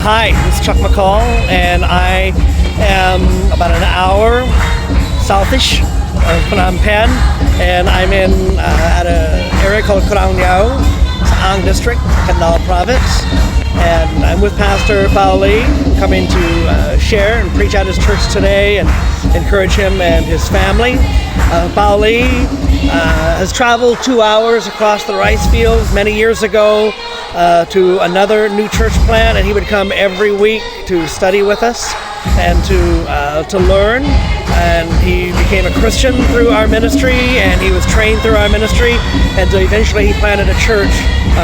Hi, this is Chuck McCall, and I am about an hour southish of Phnom Penh, and I'm in at an area called Kraing, Ang District, Kandal Province, and I'm with Pastor Pauli, coming to share and preach at his church today and encourage him and his family. Pauli has traveled 2 hours across the rice fields many years ago to another new church plant, and he would come every week to study with us and to learn. And he became a Christian through our ministry, and he was trained through our ministry, and so eventually he planted a church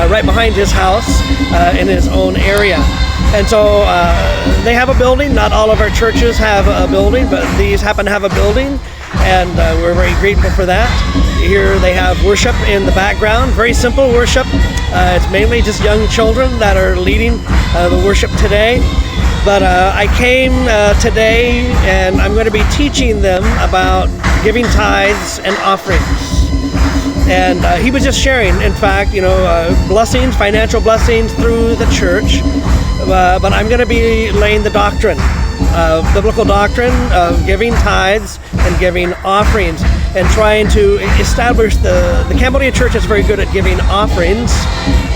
right behind his house in his own area. And so they have a building. Not all of our churches have a building, but these happen to have a building, and we're very grateful for that. Here they have worship in the background, very simple worship. It's mainly just young children that are leading the worship today. But I came today, and I'm going to be teaching them about giving tithes and offerings. And he was just sharing, in fact, blessings, financial blessings through the church. But I'm going to be laying the doctrine, biblical doctrine of giving tithes and giving offerings, and trying to establish the Cambodian church is very good at giving offerings,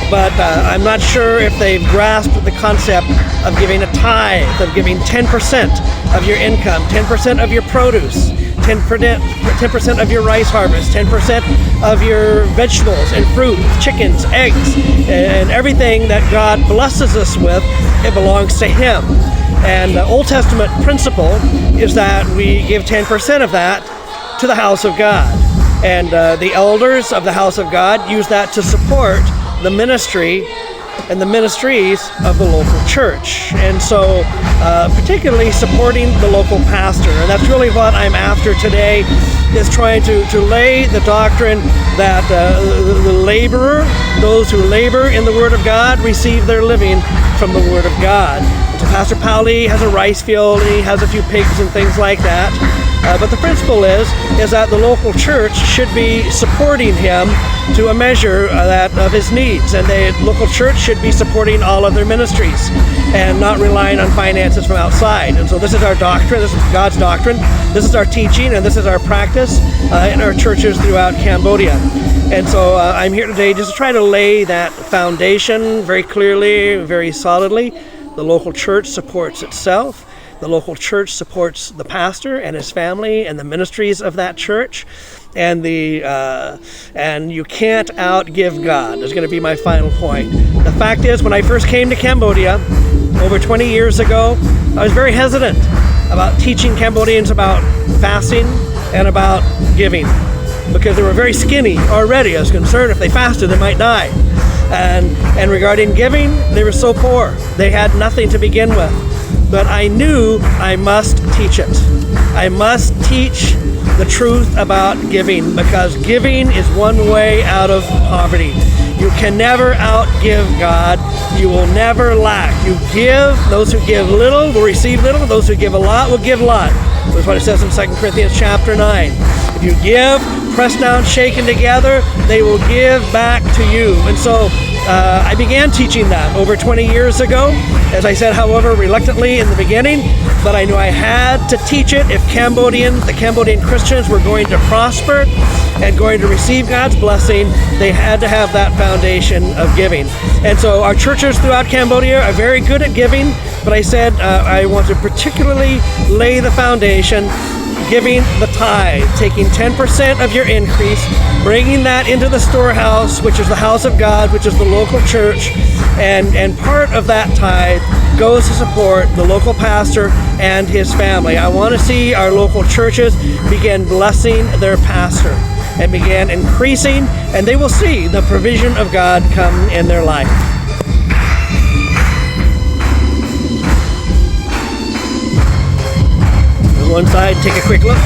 but I'm not sure if they've grasped the concept of giving a tithe, of giving 10% of your income, 10% of your produce, 10% of your rice harvest, 10% of your vegetables and fruit, chickens, eggs, and everything that God blesses us with, it belongs to Him. And the Old Testament principle is that we give 10% of that to the house of God. And the elders of the house of God use that to support the ministry and the ministries of the local church. And so particularly supporting the local pastor. And that's really what I'm after today, is trying to lay the doctrine that the laborer, those who labor in the Word of God, receive their living from the Word of God. And so Pastor Pauli has a rice field, and he has a few pigs and things like that. But the principle is that the local church should be supporting him to a measure of his needs, and the local church should be supporting all of their ministries and not relying on finances from outside. And so this is our doctrine, this is God's doctrine, this is our teaching, and this is our practice in our churches throughout Cambodia. And so I'm here today just to try to lay that foundation very clearly, very solidly. The local church supports itself. The local church supports the pastor and his family and the ministries of that church, and you can't outgive God. Is going to be my final point. The fact is, when I first came to Cambodia over 20 years ago, I was very hesitant about teaching Cambodians about fasting and about giving, because they were very skinny already. I was concerned if they fasted, they might die. And regarding giving, they were so poor. They had nothing to begin with. But I knew I must teach it. I must teach the truth about giving, because giving is one way out of poverty. You can never outgive God. You will never lack. You give. Those who give little will receive little. Those who give a lot will give a lot. That's what it says in 2 Corinthians chapter 9. If you give, pressed down, shaken together, they will give back to you. And so I began teaching that over 20 years ago. As I said, however, reluctantly in the beginning, but I knew I had to teach it if the Cambodian Christians were going to prosper and going to receive God's blessing. They had to have that foundation of giving. And so our churches throughout Cambodia are very good at giving, but I said I want to particularly lay the foundation, giving the tithe, taking 10% of your increase, bringing that into the storehouse, which is the house of God, which is the local church, and part of that tithe goes to support the local pastor and his family. I want to see our local churches begin blessing their pastor and begin increasing, and they will see the provision of God come in their life. One side, take a quick look.